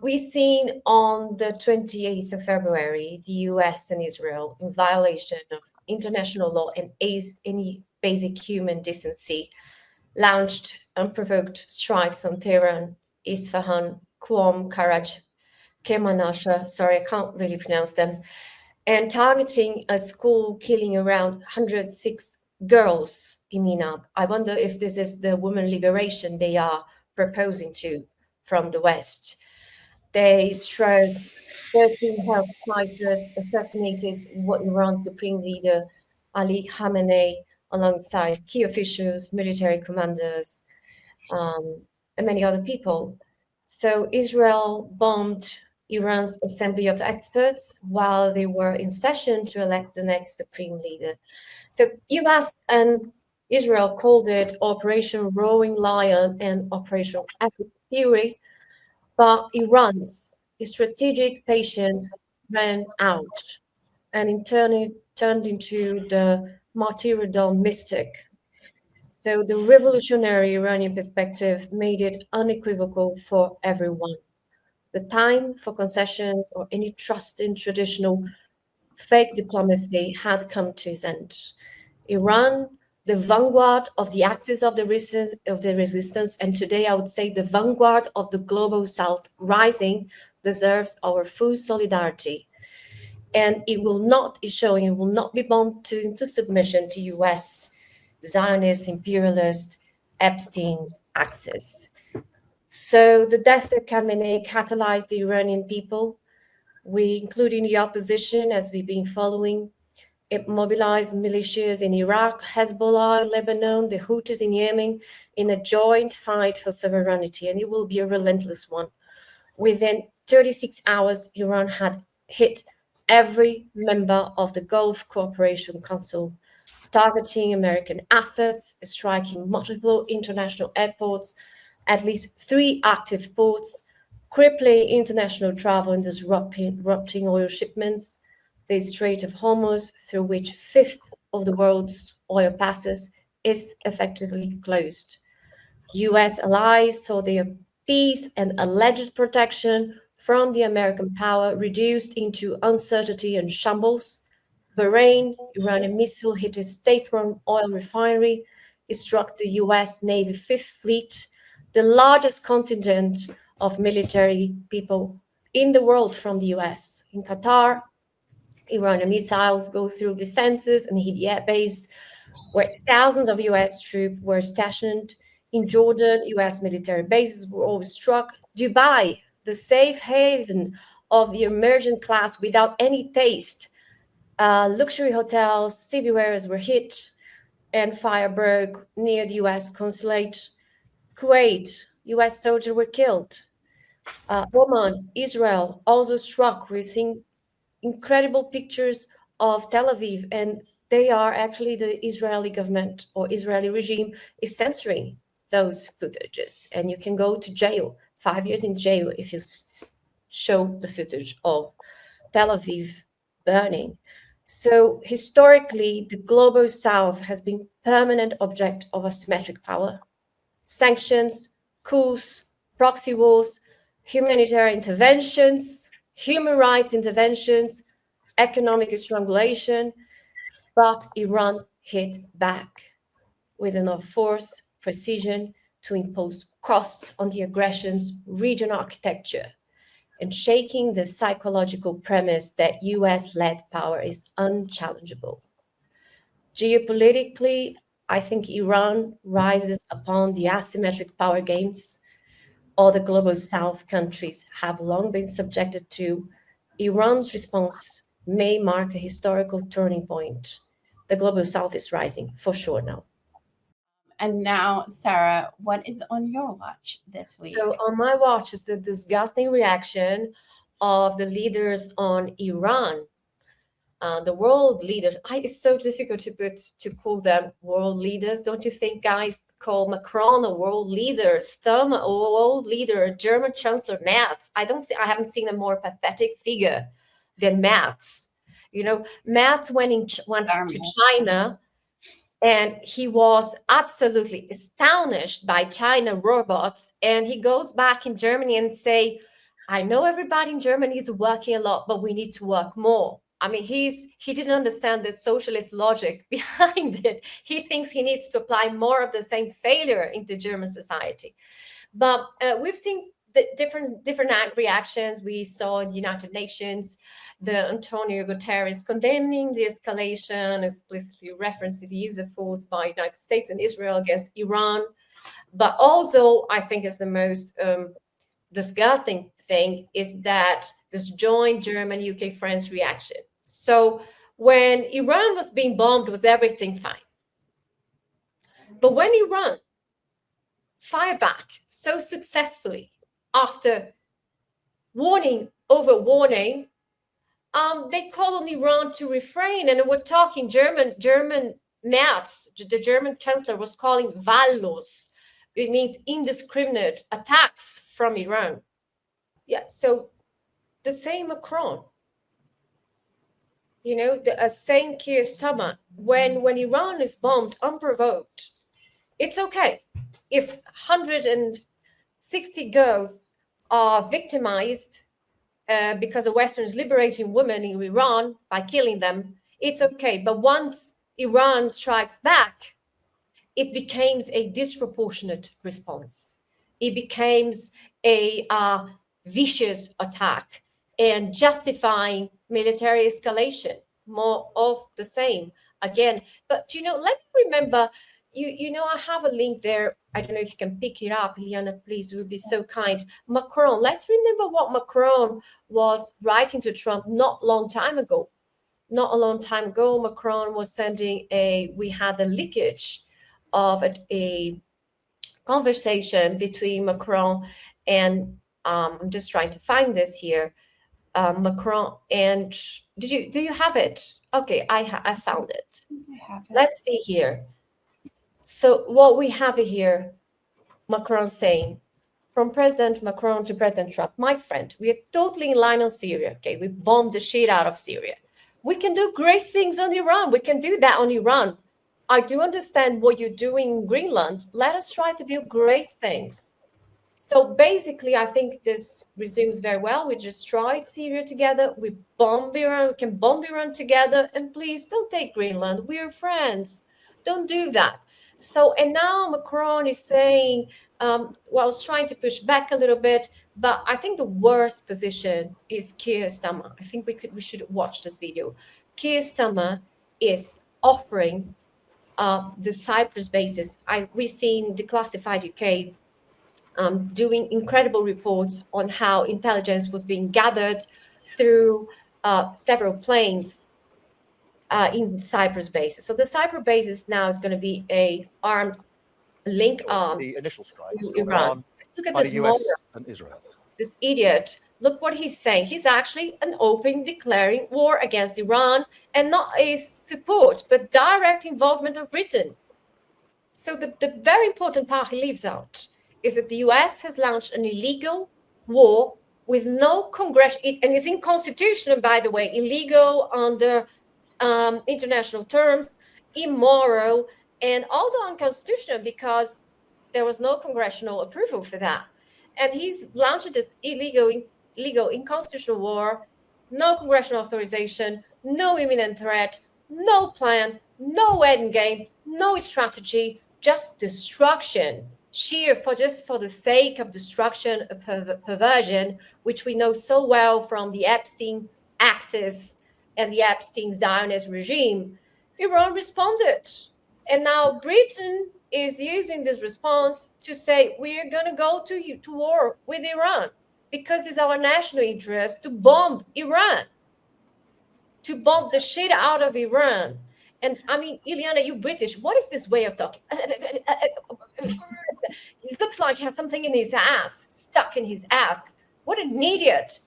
We've seen on the 28th of February, the US and Israel, in violation of international law and any basic human decency, launched unprovoked strikes on Tehran, Isfahan, Qom, Karaj, Kermanshah, sorry, I can't really pronounce them, and targeting a school, killing around 106 girls in Minab. I wonder if this is the women liberation they are proposing to from the West. They struck 13 health crises, assassinated what Iran's supreme leader, Ali Khamenei, alongside key officials, military commanders, and many other people. So Israel bombed Iran's assembly of experts while they were in session to elect the next supreme leader. So US and Israel called it Operation Roaring Lion and Operation Epic Fury, but Iran's strategic patience ran out and in turn it turned into the martyrdom mystic. So the revolutionary Iranian perspective made it unequivocal for everyone. The time for concessions or any trust in traditional fake diplomacy had come to its end. Iran, the vanguard of the axis of the resistance, and today I would say the vanguard of the global South rising, deserves our full solidarity. And it will not, is showing it will not be bombed into submission to US Zionist, imperialist, Epstein axis. So the death of Khamenei catalyzed the Iranian people, including the opposition, as we've been following. It mobilized militias in Iraq, Hezbollah in Lebanon, the Houthis in Yemen, in a joint fight for sovereignty, and it will be a relentless one. Within 36 hours, Iran had hit every member of the Gulf Cooperation Council, targeting American assets, striking multiple international airports, at least 3 active ports, crippling international travel and disrupting oil shipments. The Strait of Hormuz, through which 1/5 of the world's oil passes, is effectively closed. US allies saw their peace and alleged protection from the American power reduced into uncertainty and shambles. Bahrain, Iranian missile hit a state-run oil refinery. It struck the US Navy Fifth Fleet, the largest contingent of military people in the world from the US. In Qatar, Iranian missiles go through defenses and hit the airbase, where thousands of US troops were stationed. In Jordan, US military bases were all struck. Dubai, the safe haven of the emergent class without any taste, luxury hotels, civil areas were hit, and fire broke near the US consulate. Kuwait, US soldiers were killed. Oman, Israel, also struck. We're seeing incredible pictures of Tel Aviv, and they are actually the Israeli government or Israeli regime is censoring those footages, and you can go to jail, 5 years in jail, if you show the footage of Tel Aviv burning. So historically, the global South has been permanent object of asymmetric power. Sanctions, coups, proxy wars, humanitarian interventions, human rights interventions, economic strangulation, but Iran hit back with enough force, precision to impose costs on the aggression's regional architecture and shaking the psychological premise that US-led power is unchallengeable. Geopolitically, I think Iran rises upon the asymmetric power games all the global South countries have long been subjected to. Iran's response may mark a historical turning point. The global South is rising for sure now. And now, Sara, what is on your watch this week? So on my watch is the disgusting reaction of the leaders on Iran. The world leaders. It's so difficult to call them world leaders. Don't you think, guys? Call Macron a world leader, Sturm a world leader, German Chancellor Merz. I haven't seen a more pathetic figure than Merz. You know, Merz went to China, and he was absolutely astonished by China robots. And he goes back in Germany and say, I know everybody in Germany is working a lot, but we need to work more. I mean, he didn't understand the socialist logic behind it. He thinks he needs to apply more of the same failure into German society. But we've seen the different reactions. We saw in the United Nations, the Antonio Guterres condemning the escalation, explicitly referencing the use of force by United States and Israel against Iran. But also, I think is the most disgusting thing is that this joint German, UK, France reaction. So when Iran was being bombed, was everything fine? But when Iran fired back so successfully after warning over warning, they called on Iran to refrain, and we're talking German Merz, the German chancellor, was calling Wahllos. It means indiscriminate attacks from Iran. Yeah, so the same Macron, the same Keir Starmer, when Iran is bombed unprovoked, it's okay. If 160 girls are victimized because the Western is liberating women in Iran by killing them, it's okay. But once Iran strikes back, it becomes a disproportionate response. It becomes a vicious attack and justifying military escalation, more of the same again. But, let me remember, I have a link there. I don't know if you can pick it up, Liana, please, would be so kind. Macron, let's remember what Macron was writing to Trump not a long time ago. Not a long time ago, Macron was we had a leakage of a conversation between Macron and I'm just trying to find this here. Macron and do you have it? Okay, I found it. I have it. Let's see here. So what we have here, Macron saying, from President Macron to President Trump, my friend, we are totally in line on Syria. Okay, we bombed the shit out of Syria. We can do great things on Iran. We can do that on Iran. I do understand what you're doing in Greenland. Let us try to do great things. So basically, I think this resumes very well. We destroyed Syria together. We bomb Iran. We can bomb Iran together. And please don't take Greenland. We are friends. Don't do that. So, and now Macron is saying, was trying to push back a little bit, but I think the worst position is Keir Starmer. I think we should watch this video. Keir Starmer is offering the Cyprus bases. We've seen Declassified UK doing incredible reports on how intelligence was being gathered through several planes in Cyprus bases. So the Cyprus bases now is going to be a armed link arm. The initial strikes to Iran. Look at this US and Israel. This idiot. Look what he's saying. He's actually an open declaring war against Iran and not a support, but direct involvement of Britain. So the very important part he leaves out is that the US has launched an illegal war with no Congress, and it's unconstitutional, by the way, illegal under international terms, immoral, and also unconstitutional because there was no congressional approval for that. And he's launched this illegal, unconstitutional war, no congressional authorization, no imminent threat, no plan, no end game, no strategy, just destruction. Sheer for the sake of destruction, perversion, which we know so well from the Epstein axis and the Epstein's Zionist regime. Iran responded. And now Britain is using this response to say, we are going to go to war with Iran because it's our national interest to bomb Iran, to bomb the shit out of Iran. And I mean, Ileana, you British, what is this way of talking? It looks like he has something in his ass, stuck in his ass. What an idiot.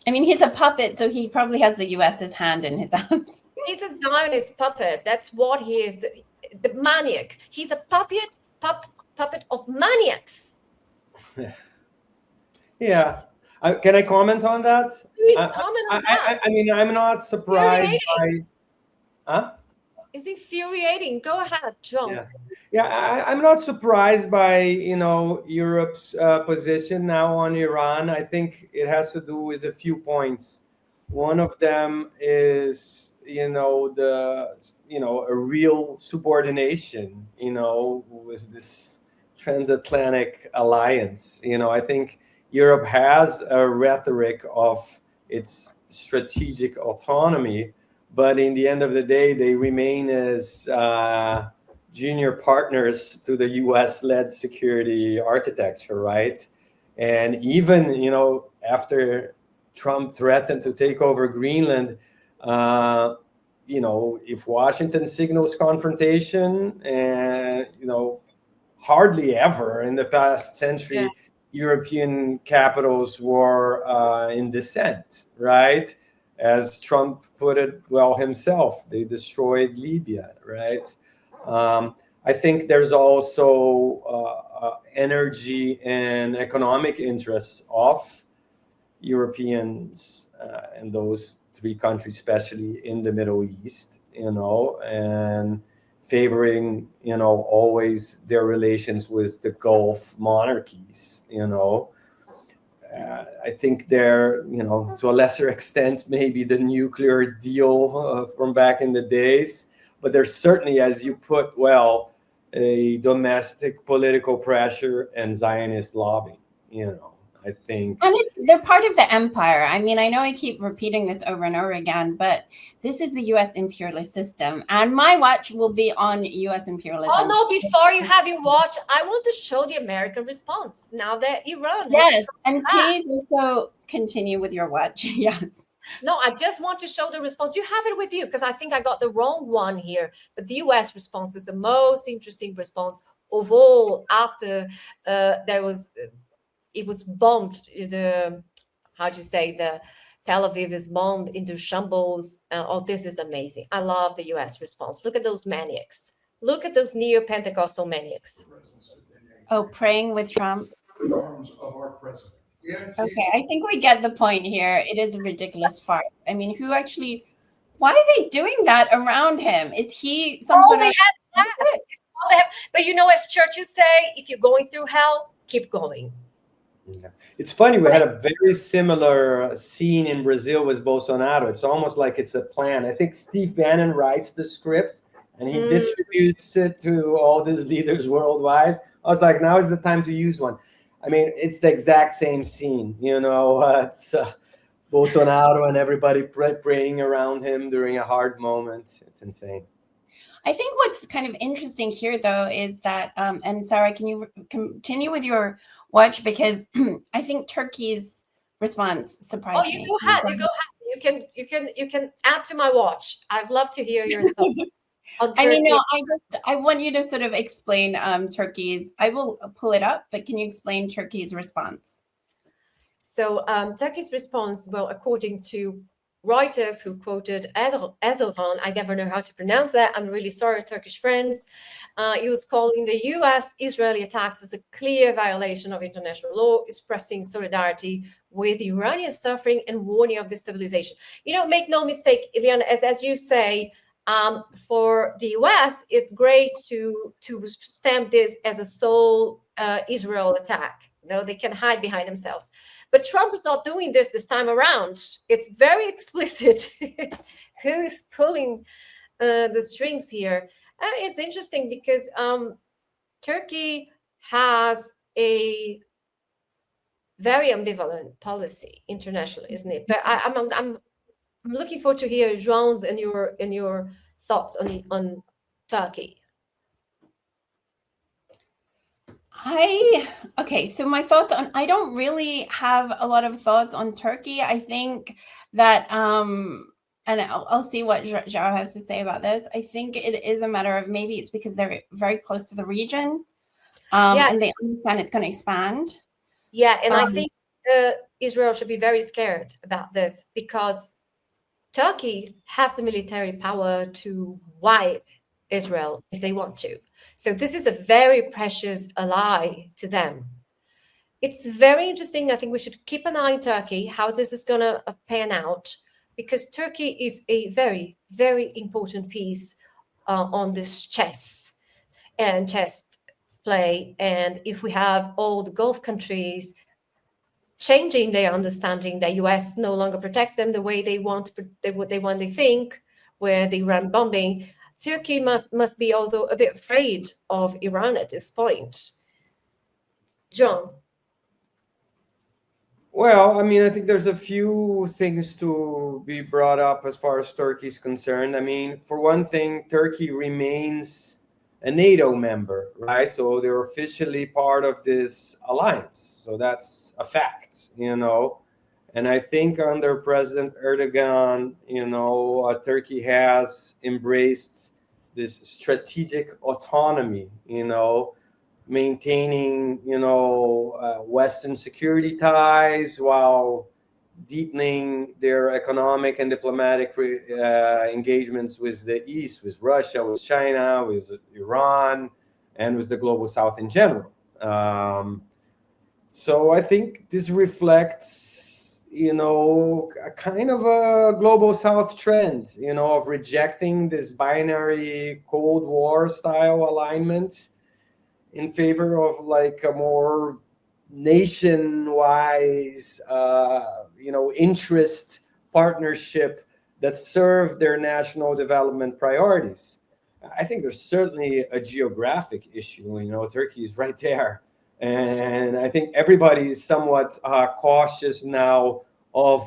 I mean, he's a puppet, so he probably has the US's hand in his ass. He's a Zionist puppet. That's what he is, the maniac. He's a puppet of maniacs. Yeah. Can I comment on that? Please comment on that. I mean, I'm not surprised by... Huh? It's infuriating. Go ahead, John. I'm not surprised by Europe's position now on Iran. I think it has to do with a few points. One of them is a real subordination with this transatlantic alliance. I think Europe has a rhetoric of its strategic autonomy, but in the end of the day, they remain as junior partners to the US-led security architecture, right? And even, after Trump threatened to take over Greenland, if Washington signals confrontation, and, hardly ever in the past century, European capitals were in dissent, right? As Trump put it well himself, they destroyed Libya, right? I think there's also energy and economic interests of Europeans and those three countries, especially in the Middle East, and favoring, always their relations with the Gulf monarchies, I think they're, to a lesser extent, maybe the nuclear deal from back in the days, but there's certainly, as you put well, a domestic political pressure and Zionist lobbying, I think. And they're part of the empire. I mean, I know I keep repeating this over and over again, but this is the U.S. imperialist system. And my watch will be on U.S. imperialism. Oh, no, before you have your watch, I want to show the American response now that Iran. Yes, and please also continue with your watch. Yes. No, I just want to show the response. You have it with you because I think I got the wrong one here. But the U.S. response is the most interesting response of all after it was bombed. The Tel Aviv is bombed into shambles. This is amazing. I love the U.S. response. Look at those maniacs. Look at those neo-Pentecostal maniacs. Oh, praying with Trump. Arms of our president. Okay, I think we get the point here. It is a ridiculous farce. I mean, why are they doing that around him? Is he some sort of... But as churches say, if you're going through hell, keep going. Yeah. It's funny, we had a very similar scene in Brazil with Bolsonaro. It's almost like it's a plan. I think Steve Bannon writes the script and he distributes it to all these leaders worldwide. I was like, now is the time to use one. I mean, it's the exact same scene, it's Bolsonaro and everybody praying around him during a hard moment. It's insane. I think what's kind of interesting here, though, is that, and Sara, can you continue with your watch? Because I think Turkey's response surprised me. Go ahead. You can add to my watch. I'd love to hear your thoughts. I mean, no, I want you to sort of explain Turkey's. I will pull it up, but can you explain Turkey's response? So Turkey's response, well, according to Reuters, who quoted Erdogan, I never know how to pronounce that. I'm really sorry, Turkish friends. He was calling the U.S.-Israeli attacks as a clear violation of international law, expressing solidarity with Iranian suffering and warning of destabilization. Make no mistake, Iliana, as you say, for the U.S., it's great to stamp this as a sole Israel attack. They can hide behind themselves. But Trump is not doing this time around. It's very explicit who is pulling the strings here. It's interesting because Turkey has a very ambivalent policy internationally, isn't it? But I'm looking forward to hear João's and your thoughts on Turkey. So my thoughts I don't really have a lot of thoughts on Turkey. I think that, and I'll see what João has to say about this. I think it is a matter of maybe it's because they're very close to the region and they understand it's going to expand. Yeah, and I think Israel should be very scared about this because Turkey has the military power to wipe Israel if they want to. So this is a very precious ally to them. It's very interesting. I think we should keep an eye on Turkey, how this is going to pan out, because Turkey is a very, very important piece on this chess play. And if we have all the Gulf countries changing their understanding that US no longer protects them the way they want, they think, where the Iran bombing, Turkey must be also a bit afraid of Iran at this point. John. Well, I mean, I think there's a few things to be brought up as far as Turkey is concerned. I mean, for one thing, Turkey remains a NATO member, right? So they're officially part of this alliance. So that's a fact, you know. And I think under President Erdogan, you know, Turkey has embraced this strategic autonomy, you know, maintaining, you know, Western security ties while deepening their economic and diplomatic engagements with the East, with Russia, with China, with Iran, and with the global South in general. So I think this reflects, you know, a kind of a global South trend, you know, of rejecting this binary Cold War style alignment in favor of like a more nation-wise, you know, interest partnership that serve their national development priorities. I think there's certainly a geographic issue. You know, Turkey is right there, and I think everybody is somewhat cautious now of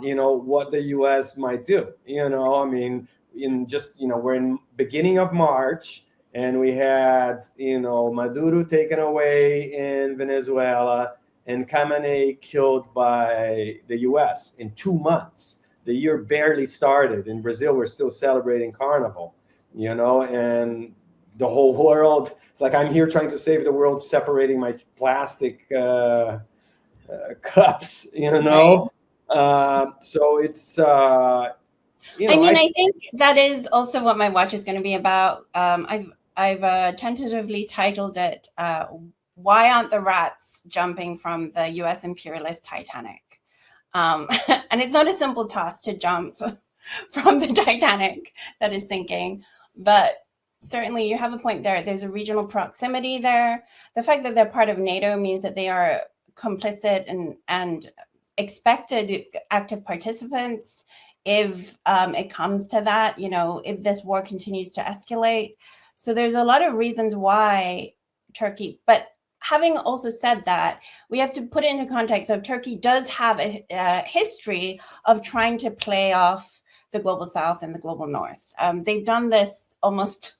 you know, what the U.S. might do. You know, I mean, we're in beginning of March. And we had, you know, Maduro taken away in Venezuela and Khamenei killed by the US in 2 months. The year barely started. In Brazil, we're still celebrating Carnival, you know, and the whole world, it's like I'm here trying to save the world, separating my plastic cups, you know. Right. So it's... you know, I think that is also what my watch is going to be about. I've tentatively titled it, Why Aren't the Rats Jumping from the US Imperialist Titanic? And it's not a simple task to jump from the Titanic that is sinking, but certainly you have a point there. There's a regional proximity there. The fact that they're part of NATO means that they are complicit and expected active participants if it comes to that, you know, if this war continues to escalate. So there's a lot of reasons why Turkey, but having also said that, we have to put it into context of Turkey does have a history of trying to play off the global South and the global North. They've done this almost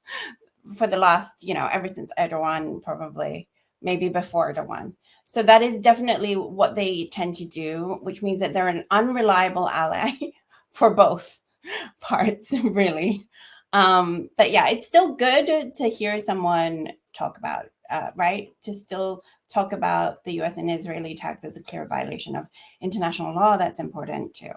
for the last, you know, ever since Erdogan, probably, maybe before Erdogan. So that is definitely what they tend to do, which means that they're an unreliable ally for both parts, really. But yeah, it's still good to hear someone talk about, right? To still talk about the US and Israeli attacks as a clear violation of international law. That's important too.